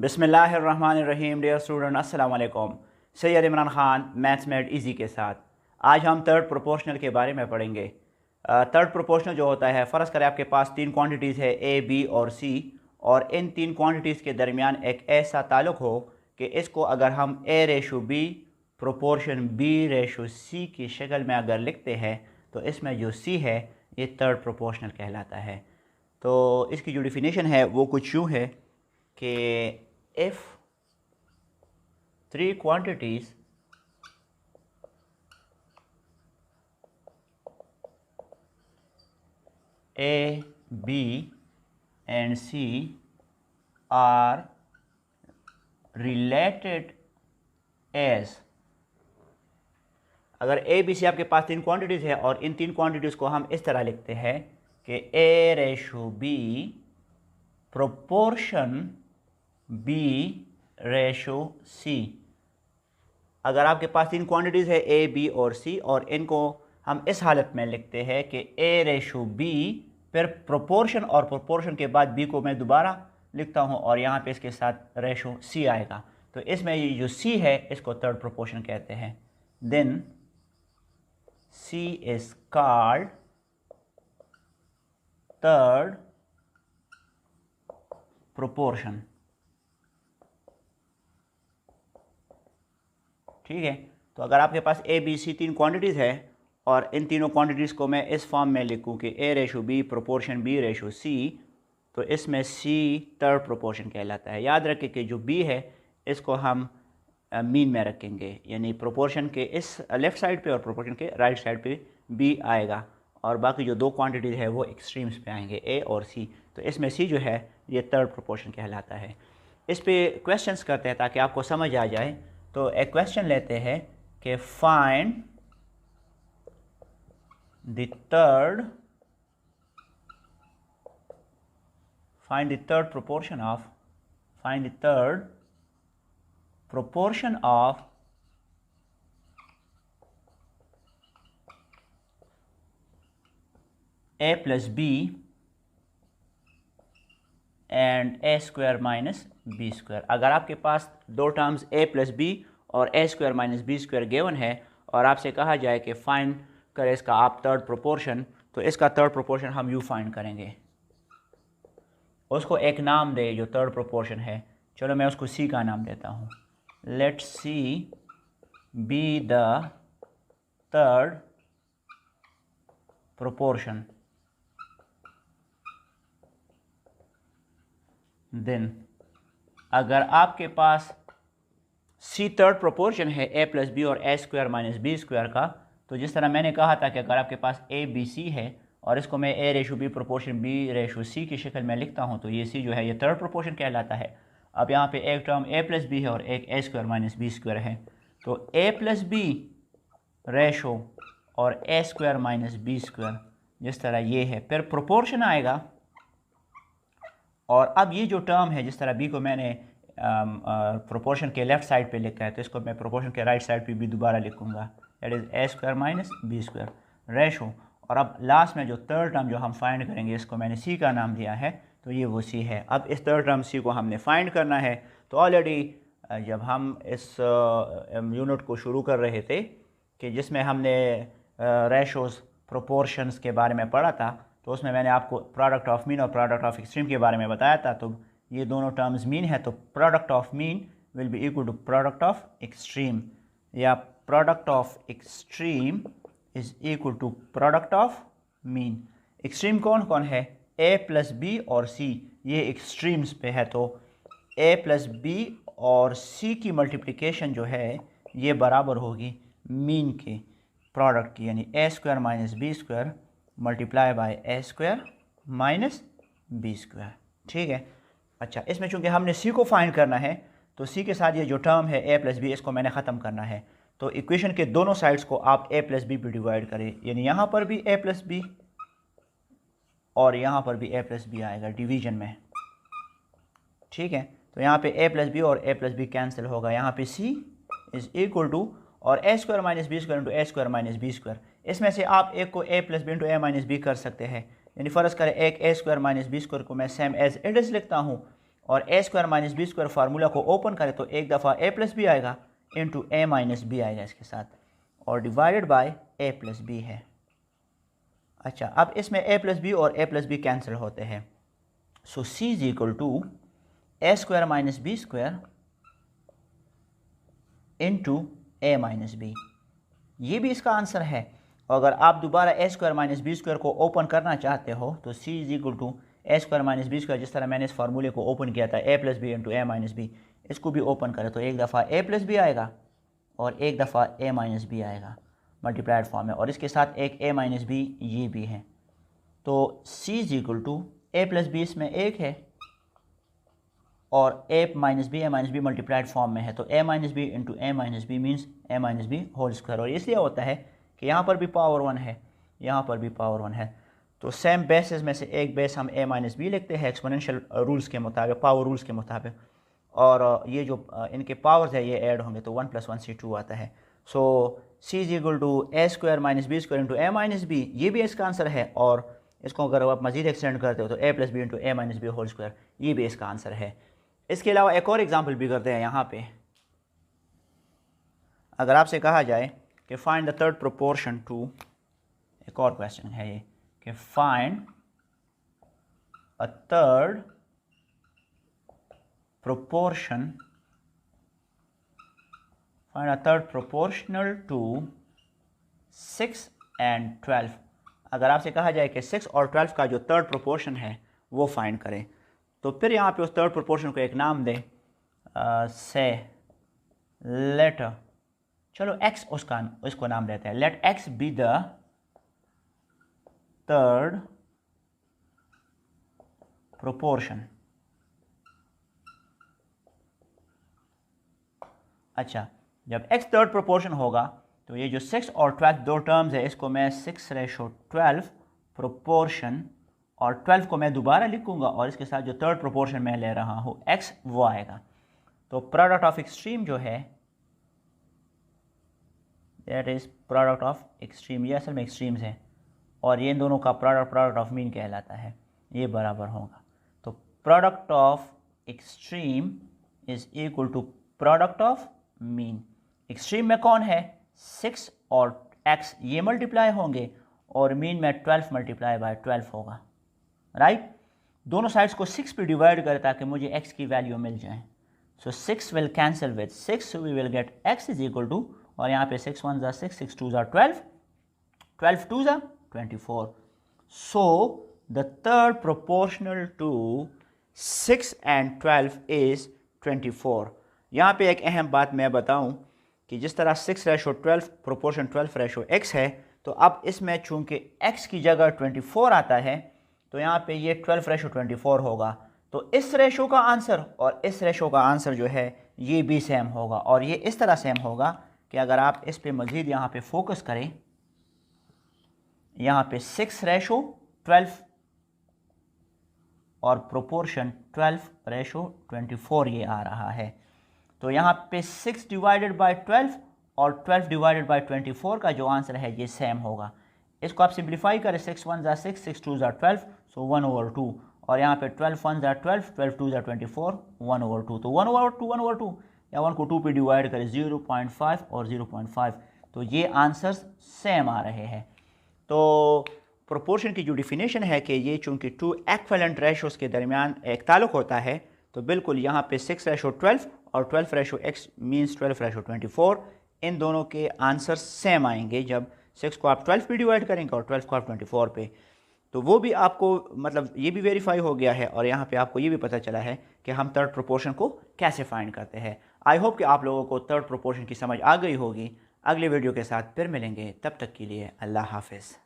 बिस्मिल्लाहिर्रहमानिर्रहीम। Dear student, अस्सलाम वालेकुम। Syed Imran Khan maths made easy के साथ आज हम थर्ड प्रोपोर्शनल के बारे में पढ़ेंगे। थर्ड प्रोपोर्शनल जो होता है, फ़र्ज़ करें आपके पास तीन क्वांटिटीज़ है ए, बी और सी, और इन तीन क्वांटिटीज़ के दरमियान एक ऐसा ताल्लुक़ हो कि इसको अगर हम A ratio B proportion B ratio C की शक्ल में अगर लिखते हैं तो इसमें जो सी है ये थर्ड प्रोपोर्शनल कहलाता है। तो इसकी जो डिफिनेशन है वो कुछ यूँ है कि if three quantities A, B and C are related as, अगर A, B, C आपके पास तीन क्वांटिटीज़ है और इन तीन क्वांटिटीज़ को हम इस तरह लिखते हैं कि A ratio B proportion B ratio C। अगर आपके पास तीन क्वांटिटीज़ है A, B और C और इनको हम इस हालत में लिखते हैं कि A रेशो B फिर प्रोपोर्शन और प्रोपोर्शन के बाद B को मैं दोबारा लिखता हूँ और यहाँ पे इसके साथ रेशो C आएगा, तो इसमें ये जो C है इसको थर्ड प्रोपोर्शन कहते हैं। Then C is called third proportion. ठीक है, तो अगर आपके पास ए बी सी तीन क्वांटिटीज़ है और इन तीनों क्वांटिटीज़ को मैं इस फॉर्म में लिखूँ कि A ratio B proportion B ratio C, तो इसमें सी थर्ड प्रोपोर्शन कहलाता है। याद रखें कि जो बी है इसको हम मीन में रखेंगे, यानी प्रोपोर्शन के इस लेफ़्ट साइड पे और प्रोपोर्शन के राइट साइड पे बी आएगा और बाकी जो दो क्वांटिटीज़ है वो एक्सट्रीम्स पे आएंगे ए और सी, तो इसमें सी जो है ये थर्ड प्रोपोर्शन कहलाता है। इस पे क्वेश्चंस करते हैं ताकि आपको समझ आ जाए। तो एक क्वेश्चन लेते हैं कि find the third proportion of A plus B and A square minus B square. अगर आपके पास दो टर्म्स ए प्लस बी और A square minus B square given है और आपसे कहा जाए कि फाइंड करें इसका आप थर्ड प्रोपोर्शन, तो इसका थर्ड प्रोपोर्शन हम यू फाइंड करेंगे। उसको एक नाम दे जो थर्ड प्रोपोर्शन है, चलो मैं उसको सी का नाम देता हूँ। Let C be the third proportion. Then अगर आपके पास सी थर्ड प्रोपोर्शन है ए प्लस बी और A square minus B square का, तो जिस तरह मैंने कहा था कि अगर आपके पास ए बी सी है और इसको मैं A ratio B proportion B ratio C की शक्ल में लिखता हूँ, तो ये सी जो है ये थर्ड प्रोपोर्शन कहलाता है। अब यहाँ पे एक टर्म ए प्लस बी है और एक A square minus B square है, तो ए प्लस बी रेशो और A square minus B square जिस तरह ये है, फिर प्रोपोर्शन आएगा। और अब ये जो टर्म है जिस तरह बी को मैंने प्रोपोर्शन के लेफ़्ट साइड पे लिखा है, तो इसको मैं प्रोपोर्शन के राइट साइड पे भी दोबारा लिखूँगा, that is A square minus B square ratio. और अब लास्ट में जो थर्ड टर्म जो हम फाइंड करेंगे इसको मैंने सी का नाम दिया है, तो ये वो सी है। अब इस थर्ड टर्म सी को हमने फाइंड करना है। तो ऑलरेडी जब हम इस यूनिट को शुरू कर रहे थे कि जिसमें हमने रेशोज़ प्रोपोर्शंस के बारे में पढ़ा था, तो उसमें मैंने आपको प्रोडक्ट ऑफ मीन और प्रोडक्ट ऑफ एक्सट्रीम के बारे में बताया था। तो ये दोनों टर्म्स मीन है, तो product of mean will be equal to product of extreme, या product of extreme is equal to product of mean. Extreme कौन कौन है? ए प्लस बी और सी, ये एक्सट्रीम्स पे है। तो ए प्लस बी और सी की मल्टीप्लिकेशन जो है ये बराबर होगी मीन के प्रोडक्ट की, यानी A square minus B square multiply by A square minus B square. ठीक है, अच्छा, इसमें चूंकि हमने सी को फाइंड करना है तो सी के साथ ये जो टर्म है ए प्लस बी इसको मैंने ख़त्म करना है। तो इक्वेशन के दोनों साइड्स को आप ए प्लस बी पर डिवाइड करें, यानी यहाँ पर भी ए प्लस बी और यहाँ पर भी ए प्लस बी आएगा डिवीजन में। ठीक है, तो यहाँ पे ए प्लस बी और ए प्लस बी कैंसिल होगा, यहाँ पे सी इज़ इक्वल टू और A square minus B square into A square minus B square. इसमें से आप एक को A plus B into A minus B कर सकते हैं, यानी फ़र्ज़ करें एक A square minus B square को मैं सेम एज इट इज़ लिखता हूँ और A square minus B square formula को ओपन करें तो एक दफ़ा ए प्लस बी आएगा इंटू ए माइनस बी आएगा इसके साथ, और divided by A plus B है। अच्छा, अब इसमें ए प्लस बी और ए प्लस बी कैंसिल होते हैं, so C is equal to A square minus B square into A minus B. ये भी इसका आंसर है। अगर आप दोबारा A square minus B square को ओपन करना चाहते हो तो C is equal to A square minus B square, जिस तरह मैंने इस फार्मूले को ओपन किया था A plus B into A minus B, इसको भी ओपन करें तो एक दफ़ा ए प्लस बी आएगा और एक दफ़ा ए माइनस बी आएगा मल्टीप्लाइड फॉर्म में, और इसके साथ एक ए माइनस बी ये भी है। तो C is equal to A plus B इसमें एक है और A minus B multiplied form में है, तो A minus B into A minus B means A minus B whole square. और इसलिए होता है कि यहाँ पर भी पावर 1 है, यहाँ पर भी पावर 1 है, तो सेम बेसिस में से एक बेस हम ए माइनस बी लिखते हैं एक्सपोनेंशियल रूल्स के मुताबिक, पावर रूल्स के मुताबिक, और ये जो इनके पावर्स है ये ऐड होंगे तो 1 + 1 = 2 आता है। So C is equal to A square minus B square into A minus B, ये भी इसका आंसर है, और इसको अगर आप मजीद एक्सटेंड करते हो तो ए plus B into A minus B whole square, ये भी इसका आंसर है। इसके अलावा एक और एग्जाम्पल भी करते हैं यहाँ पे। अगर आपसे कहा जाए कि find the third proportion to, एक और क्वेश्चन है ये कि find a third proportion, find a third proportional to 6 and 12। अगर आपसे कहा जाए कि 6 और 12 का जो थर्ड प्रोपोर्शन है वो फाइंड करें, तो फिर यहाँ पे उस थर्ड प्रोपोर्शन को एक नाम दें, से लेट, चलो x उसको नाम देते हैं, let x be the third proportion. अच्छा, जब x थर्ड प्रोपोर्शन होगा तो ये जो 6 और 12 दो टर्म्स है, इसको मैं 6:12 प्रोपोर्शन, और 12 को मैं दोबारा लिखूंगा और इसके साथ जो थर्ड प्रोपोर्शन मैं ले रहा हूँ x वो आएगा। तो प्रोडक्ट ऑफ एक्सट्रीम जो है that is product of extreme, ये असल में एक्सट्रीम्स है और ये इन दोनों का प्रोडक्ट ऑफ मीन कहलाता है, ये बराबर होगा। तो product of extreme is equal to product of mean. Extreme में कौन है, 6 और x ये मल्टीप्लाई होंगे और मीन में 12 × 12 होगा, राइट। दोनों साइड्स को 6 पे डिवाइड करें ताकि मुझे x की वैल्यू मिल जाए। So 6 will cancel with 6, we will get x is equal to, और यहाँ पे 6 1 = 6, 6 2 = 12, 12 2 = 24। So the third proportional to 6 and 12 is 24। यहाँ पे एक अहम बात मैं बताऊँ कि जिस तरह 6:12 प्रोपोर्शन 12:x है, तो अब इसमें चूंकि x की जगह 24 आता है तो यहाँ पे ये 12:24 होगा। तो इस रेशो का आंसर और इस रेशो का आंसर जो है ये भी सेम होगा, और ये इस तरह सेम होगा कि अगर आप इस पे मज़ीद यहाँ पे फोकस करें, यहाँ पे 6:12 और प्रोपोर्शन 12:24 ये आ रहा है। तो यहाँ पे 6 डिवाइडेड बाय 12 और 12 डिवाइडेड बाय 24 का जो आंसर है ये सेम होगा। इसको आप सिंप्लीफाई करें, 6 1 = 6, 6 2 = 12, सो 1/2, और यहाँ पे 12 1 = 12, 12 2 = 24, 1/2। तो 1/2 या 1 को 2 पे डिवाइड करें, 0.5 और 0.5, तो ये आंसर्स सेम आ रहे हैं। तो प्रोपोर्शन की जो डिफिनेशन है कि ये चूँकि 2 इक्विवेलेंट रेशोज़ के दरमियान एक ताल्लुक़ होता है, तो बिल्कुल यहाँ पे 6:12 और 12:x मीन्स 12:24, इन दोनों के आंसर सेम आएंगे जब 6 को आप 12 पे डिवाइड करेंगे और 12 को आप 24 पे। तो वो भी आपको मतलब ये भी वेरीफाई हो गया है, और यहाँ पे आपको ये भी पता चला है कि हम थर्ड प्रोपोर्शन को कैसे फाइंड करते हैं। आई होप कि आप लोगों को थर्ड प्रोपोर्शन की समझ आ गई होगी। अगले वीडियो के साथ फिर मिलेंगे, तब तक के लिए अल्लाह हाफिज़।